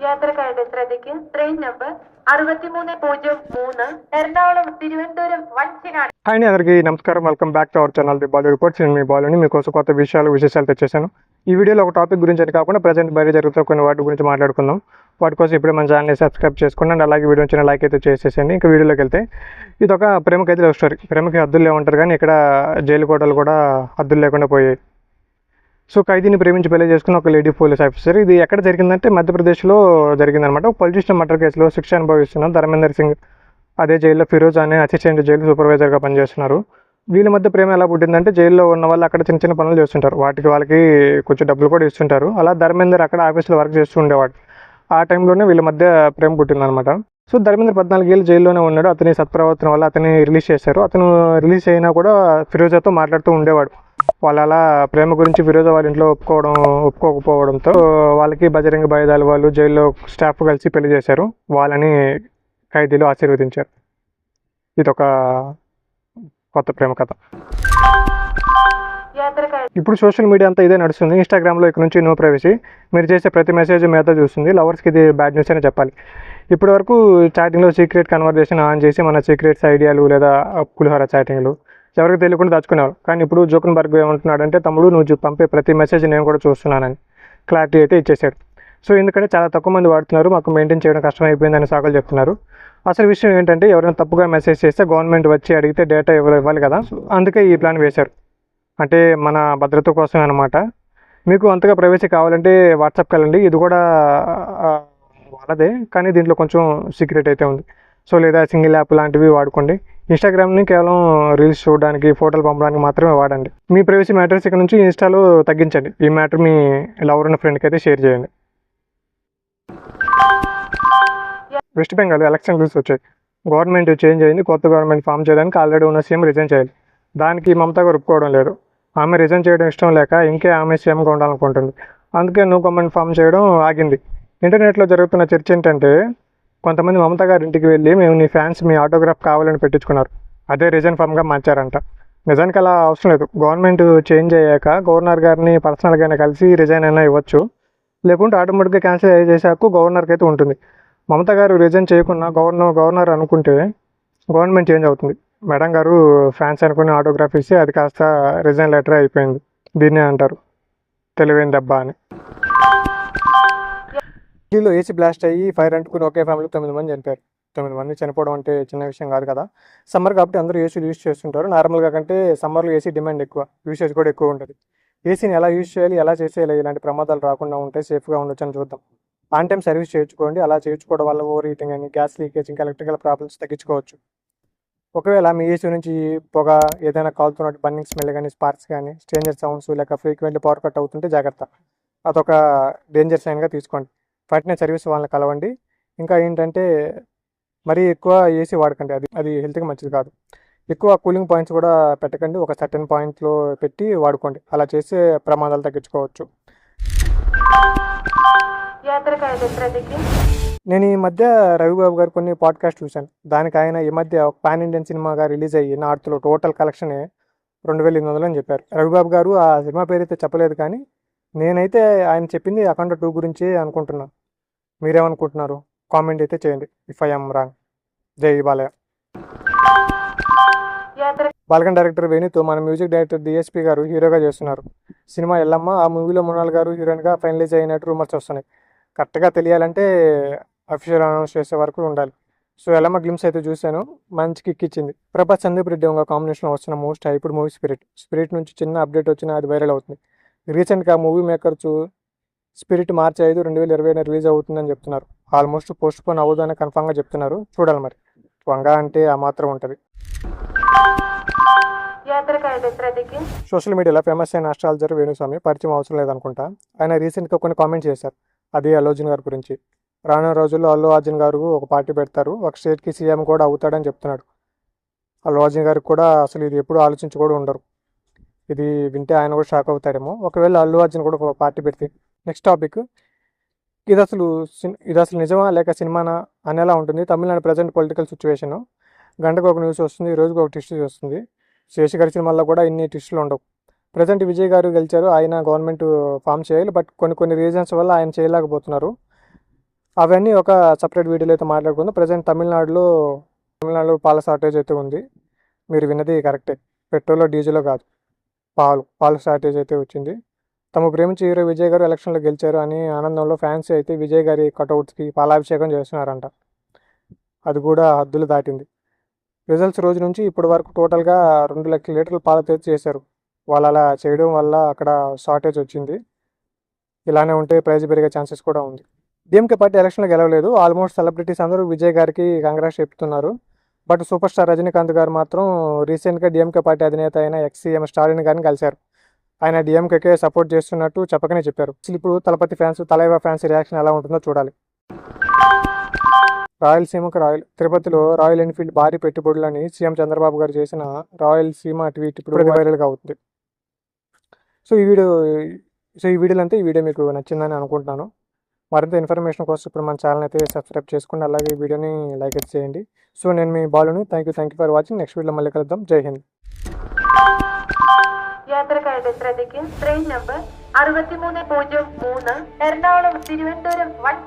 യാത്രക്കാരുടെ ശ്രദ്ധയ്ക്ക് train number 6303 Ernakulam తిరువనന്തపురం వంచినాడు. Hi అండి, అందరికీ నమస్కారం. Welcome back to our channel the Balu reports. నేను మీ బాలుని మీకోసం కొత్త విశేషాలు తెచ్చేసాను. ఈ వీడియోలో ఒక టాపిక్ గురించి అని కాకుండా ప్రజెంట్ బయట జరుగుతున్న కొన్ని వాటి గురించి మాట్లాడుకుందాం. వాటి కోసం ఇప్పుడే మన ఛానల్ని సబ్స్క్రైబ్ చేసుకోండి అండ్ అలాగే వీడియో చిన్న లైక్ అయితే చేసేసేయండి. ఇంకా వీడియోలోకి వెళ్తే ఇది ఒక ప్రేమకైతే లవ్ స్టోరీ. ప్రేమకి హద్దులు లేవంటారు కానీ ఇక్కడ జైలు కోటలు కూడా హద్దులు లేకుండా పోయాయి. సో ఖైదీని ప్రేమించి పెళ్లి చేసుకున్న ఒక లేడీ పోలీస్ ఆఫీసర్. ఇది ఎక్కడ జరిగిందంటే మధ్యప్రదేశ్లో జరిగిందనమాట. ఒక పొలిటీషియన్ మర్డర్ కేసులో శిక్ష అనుభవిస్తున్న ధర్మేందర్ సింగ్ అదే జైల్లో ఫిరోజ్ అనే అసిస్టెంట్ జైలు సూపర్వైజర్గా పనిచేస్తున్నారు. వీళ్ళ మధ్య ప్రేమ ఎలా పుట్టిందంటే జైల్లో ఉన్న వాళ్ళు అక్కడ చిన్న చిన్న పనులు చేస్తుంటారు, వాళ్ళకి కొంచెం డబ్బులు కూడా ఇస్తుంటారు. అలా ధర్మేందర్ అక్కడ ఆఫీస్లో వర్క్ చేస్తూ ఉండేవాడు. ఆ టైంలోనే వీళ్ళ మధ్య ప్రేమ పుట్టిందనమాట. సో ధర్మేందర్ 14 ఏళ్ళు జైల్లోనే ఉన్నాడు. అతని సత్ప్రవర్తన వల్ల అతన్ని రిలీజ్ చేశారు. అతను రిలీజ్ అయినా కూడా ఫిరోజాతో మాట్లాడుతూ ఉండేవాడు. వాళ్ళు అలా ప్రేమ గురించి ఫిరోజా వాళ్ళ ఇంట్లో ఒప్పుకోకపోవడంతో వాళ్ళకి బజరంగ బయదాలు వాళ్ళు జైల్లో స్టాఫ్ కలిసి పెళ్లి చేశారు. వాళ్ళని ఖైదీలు ఆశీర్వదించారు. ఇదొక కొత్త ప్రేమ కథ. ఇప్పుడు సోషల్ మీడియా అంతా ఇదే నడుస్తుంది. ఇన్స్టాగ్రామ్లో ఇక్కడ నుంచి నో ప్రైవసీ, మీరు చేసే ప్రతి మెసేజ్ మీద చూస్తుంది. లవర్స్కి ఇది బ్యాడ్ న్యూస్ అనే చెప్పాలి. ఇప్పటి వరకు చాటింగ్లో సీక్రెట్ కన్వర్జేషన్ ఆన్ చేసి మన సీక్రెట్స్ ఐడియాలు లేదా పులిహోర చాటింగ్లు ఎవరికి తెలియకుండా దాచుకునేవారు. కానీ ఇప్పుడు జోకన్బర్గ్ ఏమంటున్నాడంటే, తమ్ముడు నువ్వు పంపే ప్రతి మెసేజ్ నేను కూడా చూస్తున్నానని క్లారిటీ అయితే ఇచ్చేసాడు. సో ఎందుకంటే చాలా తక్కువ మంది వాడుతున్నారు, మాకు మెయింటైన్ చేయడం కష్టమైపోయిందని సాకులు చెప్తున్నారు. అసలు విషయం ఏంటంటే, ఎవరైనా తప్పుగా మెసేజ్ చేస్తే గవర్నమెంట్ వచ్చి అడిగితే డేటా ఇవ్వాలి కదా. అందుకే ఈ ప్లాన్ వేశారు. అంటే మన భద్రత కోసమే అనమాట. మీకు అంతగా ప్రైవసీ కావాలంటే వాట్సాప్కి వెళ్ళండి. ఇది కూడా వాళ్ళదే, కానీ దీంట్లో కొంచెం సీక్రెట్ అయితే ఉంది. సో లేదా సింగిల్ యాప్ లాంటివి వాడుకోండి. ఇన్స్టాగ్రామ్ని కేవలం రీల్స్ చూడడానికి, ఫోటోలు పంపడానికి మాత్రమే వాడండి. మీ ప్రైవసీ మ్యాటర్స్ ఇక్కడ నుంచి ఇన్స్టాలో తగ్గించండి. ఈ మ్యాటర్ మీ లవర్ ఉన్న ఫ్రెండ్కి అయితే షేర్ చేయండి. వెస్ట్ బెంగాల్ ఎలక్షన్ రూల్స్ వచ్చాయి. గవర్నమెంట్ చేంజ్ అయింది. కొత్త గవర్నమెంట్ ఫామ్ చేయడానికి ఆల్రెడీ ఉన్న సీఎం రిజైన్ చేయాలి. దానికి మమతా గారు ఒప్పుకోవడం లేదు. ఆమె రిజైన్ చేయడం ఇష్టం లేక ఇంకే ఆమె సీఎంగా ఉండాలనుకుంటుంది. అందుకే న్యూ గవర్నమెంట్ ఫామ్ చేయడం ఆగింది. ఇంటర్నెట్లో జరుగుతున్న చర్చ ఏంటంటే, కొంతమంది మమతా గారి ఇంటికి వెళ్ళి మేము నీ ఫ్యాన్స్ మీ ఆటోగ్రాఫ్ కావాలని పెట్టించుకున్నారు. అదే రిజైన్ ఫామ్గా మార్చారంట. నిజానికి అలా అవసరం లేదు. గవర్నమెంట్ చేంజ్ అయ్యాక గవర్నర్ గారిని పర్సనల్గానే కలిసి రిజైన్ అయినా ఇవ్వచ్చు. లేకుంటే ఆటోమేటిక్గా క్యాన్సిల్ చేసాక గవర్నర్కి అయితే ఉంటుంది. మమతా గారు రిజైన్ చేయకుండా గవర్నర్ అనుకుంటే గవర్నమెంట్ చేంజ్ అవుతుంది. మేడం గారు ఫ్యాన్స్ అనుకుని ఆటోగ్రాఫ్ ఇస్తే అది కాస్త రిజైన్ లెటర్ అయిపోయింది. దీన్నే అంటారు తెలివైన దెబ్బ అని. ఢిల్లీలో ఏసీ బ్లాస్ట్ అయ్యి ఫైర్ అంటుకుని ఒకే ఫ్యామిలీకి 9 మంది చనిపోయారు. 9 మంది చనిపోవడం అంటే చిన్న విషయం కాదు కదా. సమ్మర్ కాబట్టి అందరూ ఏసీలు యూజ్ చేస్తుంటారు. నార్మల్గా కంటే సమ్మర్లో ఏసీ డిమాండ్ ఎక్కువ, యూసేజ్ కూడా ఎక్కువ ఉంటుంది. ఏసీని ఎలా యూజ్ చేయాలి, ఎలా చేసేయాలి, ఇలాంటి ప్రమాదాలు రాకుండా ఉంటే సేఫ్గా ఉండొచ్చు అని చూద్దాం. ఆన్ టైం సర్వీస్ చేయించుకోండి. అలా చేయించుకోవడం వల్ల ఓవర్ హీటింగ్ అని, గ్యాస్ లీకేజ్, ఇంకా ఎలక్ట్రికల్ ప్రాబ్లమ్స్ తగ్గించుకోవచ్చు. ఒకవేళ మీ ఏసీ నుంచి పొగ, ఏదైనా కాలుతున్నట్టు బర్నింగ్ స్మెల్ కానీ, స్పార్క్స్ కానీ, స్ట్రేంజర్ సౌండ్స్ లేక ఫ్రీక్వెంట్లీ పవర్ కట్ అవుతుంటే జాగ్రత్త. అదొక డేంజర్ సైన్గా తీసుకోండి. వెంటనే సర్వీస్ వాళ్ళని కలవండి. ఇంకా ఏంటంటే, మరీ ఎక్కువ ఏసీ వాడకండి, అది హెల్త్కి మంచిది కాదు. ఎక్కువ కూలింగ్ పాయింట్స్ కూడా పెట్టకండి. ఒక సర్టెన్ పాయింట్లో పెట్టి వాడుకోండి. అలా చేస్తే ప్రమాదాలు తగ్గించుకోవచ్చు. నేను ఈ మధ్య రవిబాబు గారు కొన్ని పాడ్కాస్ట్ చూశాను. దానికి ఆయన ఈ మధ్య ఒక పాన్ ఇండియన్ సినిమాగా రిలీజ్ అయ్యి నార్త్లో టోటల్ కలెక్షన్ 2800 అని చెప్పారు. రవిబాబు గారు ఆ సినిమా పేరు అయితే చెప్పలేదు, కానీ నేనైతే ఆయన చెప్పింది అఖండ 2 గురించి అనుకుంటున్నాను. మీరేమనుకుంటున్నారు? కామెంట్ అయితే చేయండి. If I am wrong. జై బాలయ్య. బాలకన్ డైరెక్టర్ వేణుతో మన మ్యూజిక్ డైరెక్టర్ డిఎస్పీ గారు హీరోగా చేస్తున్నారు సినిమా ఎల్లమ్మ. ఆ మూవీలో మృణాల్ గారు హీరోయిన్గా ఫైనలైజ్ అయినట్టు రూమర్స్ వస్తున్నాయి. కరెక్ట్గా తెలియాలంటే అఫీషియల్ అనౌన్స్ చేసే వరకు ఉండాలి. సో ఎల్లమ్మ గ్లిమ్స్ అయితే చూశాను, మంచి కిక్ ఇచ్చింది. ప్రభాస్ సందీప్ రెడ్డి ఒక కాంబినేషన్లో వస్తున్న మోస్ట్ హైప్డ్ మూవీ స్పిరిట్ నుంచి చిన్న అప్డేట్ వచ్చినా అది వైరల్ అవుతుంది. రీసెంట్గా మూవీ మేకర్స్ స్పిరిట్ మార్చి 5, 2020 రిలీజ్ అవుతుందని చెప్తున్నారు. ఆల్మోస్ట్ పోస్ట్ పోన్ అవ్వదని కన్ఫామ్గా చెప్తున్నారు. చూడాలి మరి. వంగా అంటే ఆ మాత్రం ఉంటుంది. సోషల్ మీడియాలో ఫేమస్ అయిన ఆస్ట్రాలజర్ వేణుస్వామి పరిచయం అవసరం లేదనుకుంటా. ఆయన రీసెంట్గా కొన్ని కామెంట్స్ చేశారు. అది అల్లు అర్జున్ గారి గురించి. రానున్న రోజుల్లో అల్లు అర్జున్ గారు ఒక పార్టీ పెడతారు, ఒక స్టేట్కి సీఎం కూడా అవుతాడని చెప్తున్నాడు. అల్లు అర్జున్ గారికి కూడా అసలు ఇది ఎప్పుడు ఆలోచించి కూడా ఉండరు. ఇది వింటే ఆయన కూడా షాక్ అవుతాడేమో ఒకవేళ అల్లు అర్జున్ కూడా ఒక పార్టీ పెడితే. నెక్స్ట్ టాపిక్, ఇది అసలు నిజమా లేక సినిమానా అనేలా ఉంటుంది తమిళనాడు ప్రజెంట్ పొలిటికల్ సిచ్యువేషన్. గంటకు ఒక న్యూస్ వస్తుంది, రోజుకు ఒక ట్విస్ట్ వస్తుంది. శేషగారి సినిమాల్లో కూడా ఇన్ని ట్విస్టులు ఉండవు. ప్రజెంట్ విజయ్ గారు గెలిచారు, ఆయన గవర్నమెంట్ ఫామ్ చేయాలి, బట్ కొన్ని రీజన్స్ వల్ల ఆయన చేయలేకపోతున్నారు. అవన్నీ ఒక సపరేట్ వీడియోలో అయితే మాట్లాడుకుందాం. ప్రజెంట్ తమిళనాడులో పాల షార్టేజ్ అయితే ఉంది. మీరు విన్నది కరెక్టే, పెట్రోల్ డీజిల్ కాదు, పాల షార్టేజ్ అయితే వచ్చింది. తమ ప్రేమించే హీరో విజయ్ గారు ఎలక్షన్లో గెలిచారు అని ఆనందంలో ఫ్యాన్స్ అయితే విజయ్ గారి కటౌట్స్కి పాలాభిషేకం చేస్తున్నారంట. అది కూడా హద్దులు దాటింది. రిజల్ట్స్ రోజు నుంచి ఇప్పటి వరకు టోటల్గా 2 లక్షల లీటర్ల పాలు అయితే చేశారు. వాళ్ళు అలా చేయడం వల్ల అక్కడ షార్టేజ్ వచ్చింది. ఇలానే ఉంటే ప్రైస్ పెరిగే ఛాన్సెస్ కూడా ఉంది. డిఎంకే పార్టీ ఎలక్షన్లో గెలవలేదు. ఆల్మోస్ట్ సెలబ్రిటీస్ అందరూ విజయ్ గారికి కంగ్రాట్స్ చెప్తున్నారు. బట్ సూపర్ స్టార్ రజనీకాంత్ గారు మాత్రం రీసెంట్గా డిఎంకే పార్టీ అధినేత అయిన ఎక్స్-సీఎం స్టాలిన్ గారిని కలిశారు. ఆయన డిఎంకేకే సపోర్ట్ చేస్తున్నట్టు చెప్పకనే చెప్పారు. ఇప్పుడు తలపతి ఫ్యాన్స్, తలైవా ఫ్యాన్స్ రియాక్షన్ ఎలా ఉంటుందో చూడాలి. రాయలసీమకు తిరుపతిలో రాయల్ ఎన్ఫీల్డ్ భారీ పెట్టుబడులని సీఎం చంద్రబాబు గారు చేసిన రాయలసీమ ట్వీట్ ఇప్పుడు వైరల్గా అవుతుంది. సో ఈ వీడియోలో అంతే. ఈ వీడియో మీకు నచ్చిందని అనుకుంటున్నాను. మరింత ఇన్ఫర్మేషన్ కోసం ఇప్పుడు మన ఛానల్ అయితే సబ్స్క్రైబ్ చేసుకోండి, అలాగే ఈ వీడియోని లైక్ అయితే చేయండి. సో నేను మీ బాలుని. Thank you for watching. Next వీడియోలో మళ్ళీ కలుద్దాం. జై హింద్. യാത്രക്കാരുടെ ശ്രദ്ധയ്ക്ക് ട്രെയിൻ നമ്പർ 6303 എറണാകുളം തിരുവനന്തപുരം 1